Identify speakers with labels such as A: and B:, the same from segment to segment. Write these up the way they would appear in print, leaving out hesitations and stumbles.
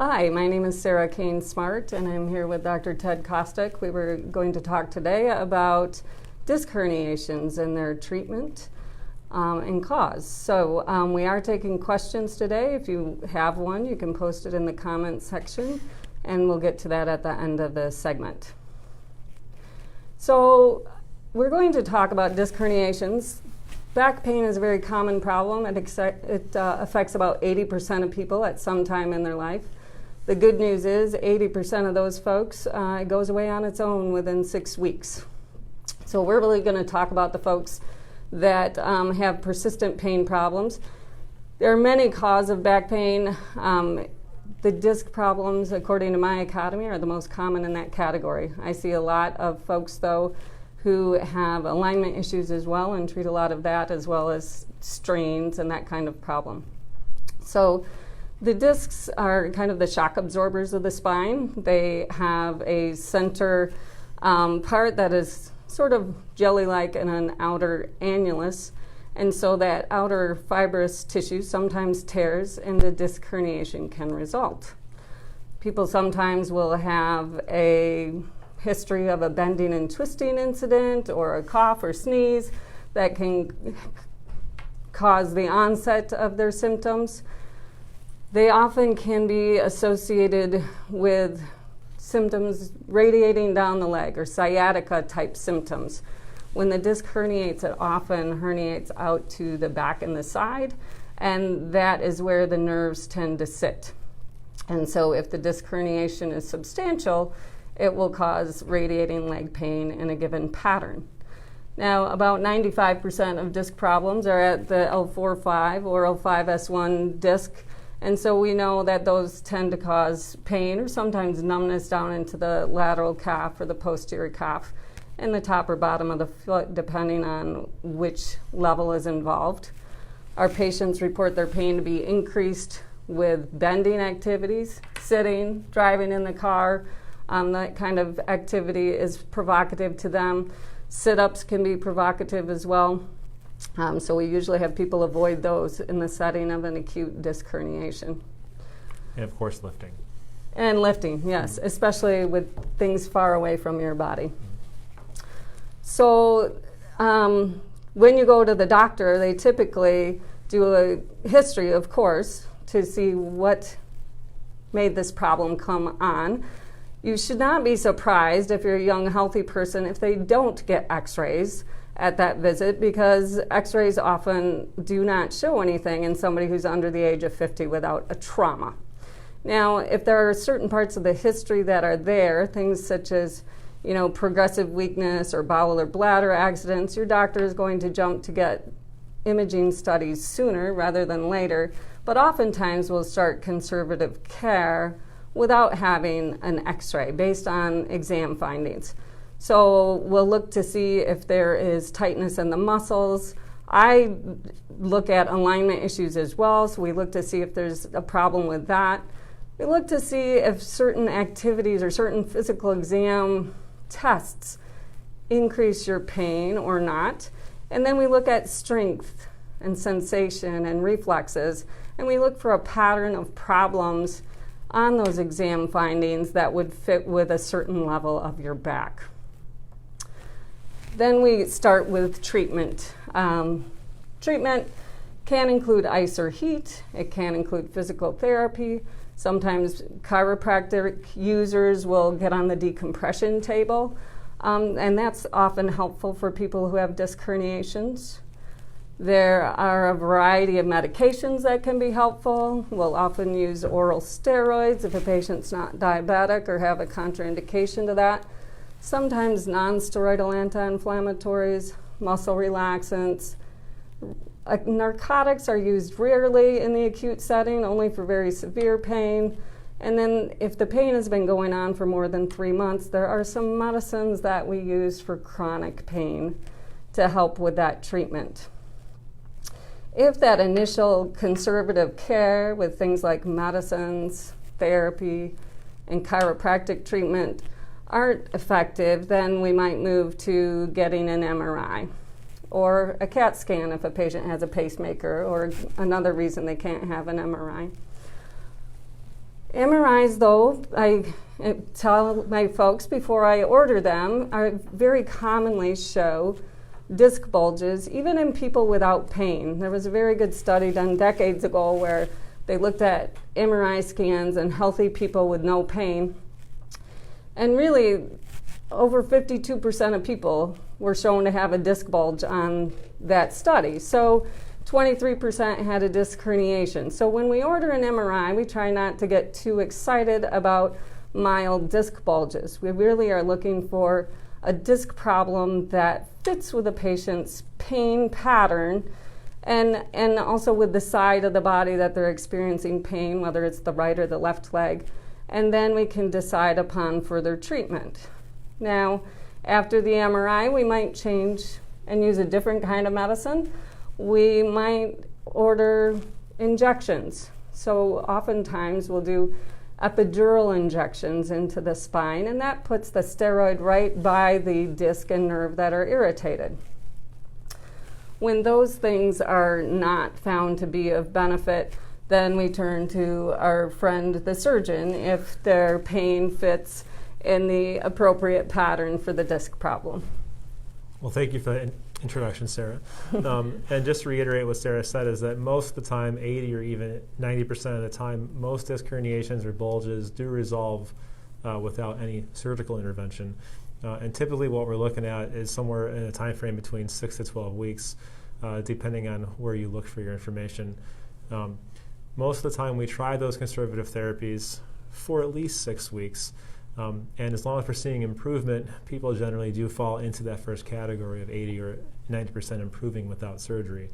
A: Hi, my name is Sarah Kane-Smart, and I'm here with Dr. Ted Kostick. We were going to talk today about disc herniations and their treatment and cause. So we are taking questions today. If you have one, you can post it in the comments section, and we'll get to that at the end of the segment. So we're going to talk about disc herniations. Back pain is a very common problem. It affects about 80% of people at some time in their life. The good news is 80% of those folks, it goes away on its own within 6 weeks. So we're really going to talk about the folks that have persistent pain problems. There are many causes of back pain. The disc problems, according to my academy, are the most common in that category. I see a lot of folks, though, who have alignment issues as well and treat a lot of that, as well as strains and that kind of problem. So the discs are kind of the shock absorbers of the spine. They have a center part that is sort of jelly-like and an outer annulus. And so that outer fibrous tissue sometimes tears and the disc herniation can result. People sometimes will have a history of a bending and twisting incident or a cough or sneeze that can cause the onset of their symptoms. They often can be associated with symptoms radiating down the leg or sciatica type symptoms. When the disc herniates, it often herniates out to the back and the side, and that is where the nerves tend to sit. And so if the disc herniation is substantial, it will cause radiating leg pain in a given pattern. Now, about 95% of disc problems are at the L4-5 or L5-S1 disc. And so we know that those tend to cause pain or sometimes numbness down into the lateral calf or the posterior calf and the top or bottom of the foot, depending on which level is involved. Our patients report their pain to be increased with bending activities, sitting, driving in the car. That kind of activity is provocative to them. Sit-ups can be provocative as well. So we usually have people avoid those in the setting of an acute disc herniation.
B: And of course lifting.
A: And lifting, yes, especially with things far away from your body. So when you go to the doctor, they typically do a history, of course, to see what made this problem come on. You should not be surprised if you're a young, healthy person if they don't get x-rays at that visit, because x-rays often do not show anything in somebody who's under the age of 50 without a trauma. Now, if there are certain parts of the history that are there, things such as, progressive weakness or bowel or bladder accidents, your doctor is going to jump to get imaging studies sooner rather than later, but oftentimes we'll start conservative care without having an x-ray based on exam findings. So we'll look to see if there is tightness in the muscles. I look at alignment issues as well, so we look to see if there's a problem with that. We look to see if certain activities or certain physical exam tests increase your pain or not. And then we look at strength and sensation and reflexes, and we look for a pattern of problems on those exam findings that would fit with a certain level of your back. Then we start with treatment. Treatment can include ice or heat. It can include physical therapy. Sometimes chiropractic users will get on the decompression table, and that's often helpful for people who have disc herniations. There are a variety of medications that can be helpful. We'll often use oral steroids if a patient's not diabetic or have a contraindication to that. Sometimes non-steroidal anti-inflammatories, muscle relaxants. Narcotics are used rarely in the acute setting, only for very severe pain. And then if the pain has been going on for more than 3 months, there are some medicines that we use for chronic pain to help with that treatment. If that initial conservative care with things like medicines, therapy, and chiropractic treatment aren't effective, then we might move to getting an MRI or a CAT scan if a patient has a pacemaker or another reason they can't have an MRI. MRIs, though, I tell my folks before I order them, are very commonly show disc bulges, even in people without pain. There was a very good study done decades ago where they looked at MRI scans in healthy people with no pain. And really, over 52% of people were shown to have a disc bulge on that study. So 23% had a disc herniation. So when we order an MRI, we try not to get too excited about mild disc bulges. We really are looking for a disc problem that fits with the patient's pain pattern and also with the side of the body that they're experiencing pain, whether it's the right or the left leg. And then we can decide upon further treatment. Now, after the MRI, we might change and use a different kind of medicine. We might order injections. So oftentimes we'll do epidural injections into the spine, and that puts the steroid right by the disc and nerve that are irritated. When those things are not found to be of benefit, then we turn to our friend the surgeon if their pain fits in the appropriate pattern for the disc problem.
B: Well, thank you for that introduction, Sarah. And just to reiterate what Sarah said is that most of the time, 80 or even 90% of the time, most disc herniations or bulges do resolve without any surgical intervention. And typically what we're looking at is somewhere in a time frame between 6 to 12 weeks, depending on where you look for your information. Most of the time we try those conservative therapies for at least 6 weeks. And as long as we're seeing improvement, people generally do fall into that first category of 80 or 90% improving without surgery.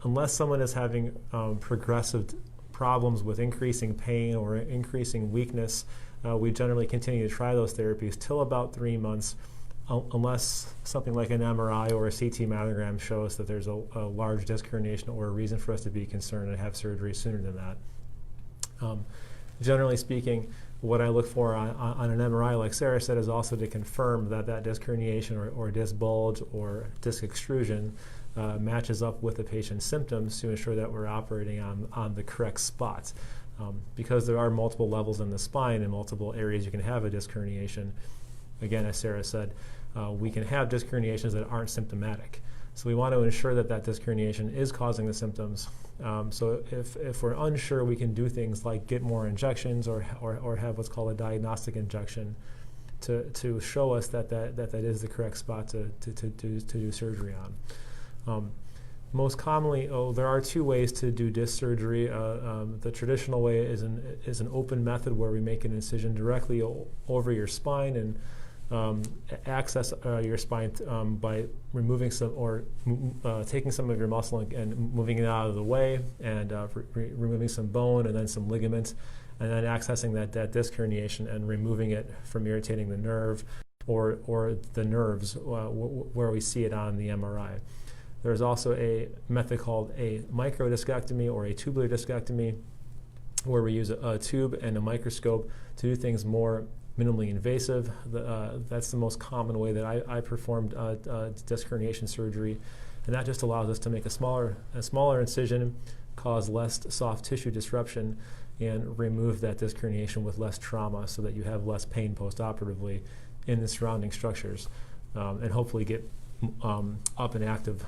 B: Unless someone is having progressive problems with increasing pain or increasing weakness, we generally continue to try those therapies till about 3 months, unless something like an MRI or a CT mammogram shows that there's a large disc herniation or a reason for us to be concerned and have surgery sooner than that. Generally speaking, what I look for on an MRI, like Sarah said, is also to confirm that that disc herniation or disc bulge or disc extrusion matches up with the patient's symptoms to ensure that we're operating on the correct spot. Because there are multiple levels in the spine and multiple areas you can have a disc herniation, again, as Sarah said, we can have disc herniations that aren't symptomatic. So we want to ensure that that disc herniation is causing the symptoms. So if we're unsure, we can do things like get more injections or have what's called a diagnostic injection to show us that is the correct spot to do surgery on. Most commonly, there are 2 ways to do disc surgery. The traditional way is an open method where we make an incision directly over your spine and access your spine by removing some or taking some of your muscle and moving it out of the way and removing some bone and then some ligament and then accessing that disc herniation and removing it from irritating the nerve or the nerves where we see it on the MRI. There's also a method called a microdiscectomy or a tubular discectomy where we use a tube and a microscope to do things more minimally invasive. That's the most common way that I performed disc herniation surgery, and that just allows us to make a smaller incision, cause less soft tissue disruption, and remove that disc herniation with less trauma so that you have less pain post-operatively in the surrounding structures, and hopefully get up and active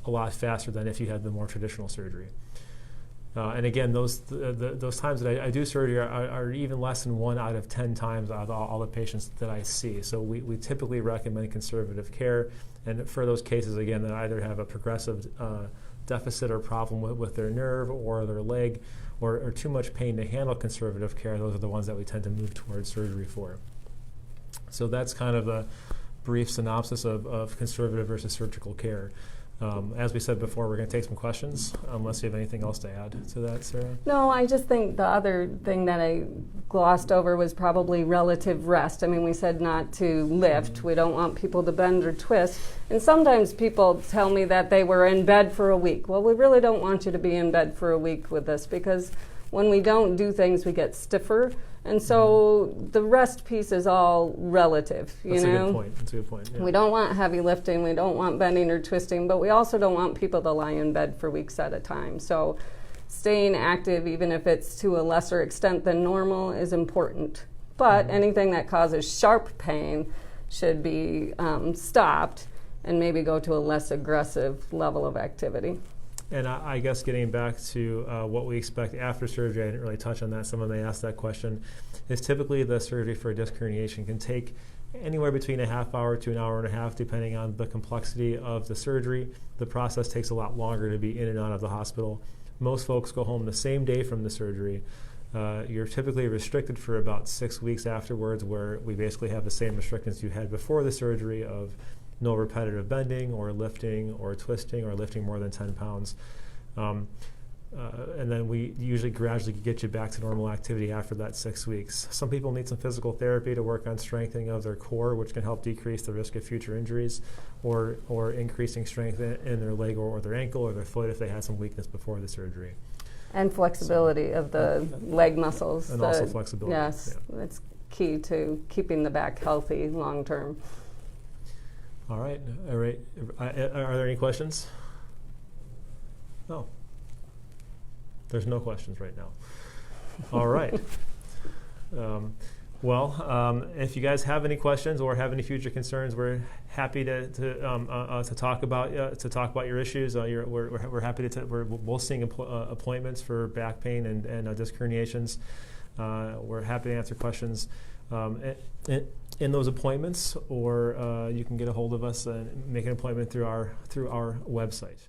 B: a lot faster than if you had the more traditional surgery. And again, those times that I do surgery are even less than 1 out of 10 times out of all the patients that I see. So we typically recommend conservative care, and for those cases, again, that either have a progressive deficit or problem with their nerve or their leg or too much pain to handle conservative care, those are the ones that we tend to move towards surgery for. So that's kind of a brief synopsis of conservative versus surgical care. As we said before, we're going to take some questions, unless you have anything else to add to that, Sarah?
A: No, I just think the other thing that I glossed over was probably relative rest. I mean, we said not to lift. Mm-hmm. We don't want people to bend or twist. And sometimes people tell me that they were in bed for a week. Well, we really don't want you to be in bed for a week with this, because when we don't do things, we get stiffer. And so the rest piece is all relative, you know?
B: That's a good point. That's a good point. Yeah.
A: We don't want heavy lifting. We don't want bending or twisting, but we also don't want people to lie in bed for weeks at a time. So staying active, even if it's to a lesser extent than normal, is important. But anything that causes sharp pain should be stopped and maybe go to a less aggressive level of activity.
B: And I guess getting back to what we expect after surgery, I didn't really touch on that. Someone may ask that question. Is typically the surgery for a disc herniation can take anywhere between a half hour to an hour and a half, depending on the complexity of the surgery. The process takes a lot longer to be in and out of the hospital. Most folks go home the same day from the surgery. You're typically restricted for about 6 weeks afterwards, where we basically have the same restrictions you had before the surgery of no repetitive bending or lifting or twisting or lifting more than 10 pounds. And then we usually gradually get you back to normal activity after that 6 weeks. Some people need some physical therapy to work on strengthening of their core, which can help decrease the risk of future injuries, or increasing strength in their leg or their ankle or their foot if they had some weakness before the surgery.
A: And flexibility of the leg muscles.
B: And also flexibility.
A: Yes, that's key to keeping the back healthy long term.
B: All right. Are there any questions? No. There's no questions right now. All right. If you guys have any questions or have any future concerns, we're happy to talk about your issues. We're happy to. We're both seeing appointments for back pain and disc herniations. We're happy to answer questions in those appointments, or you can get a hold of us and make an appointment through our website.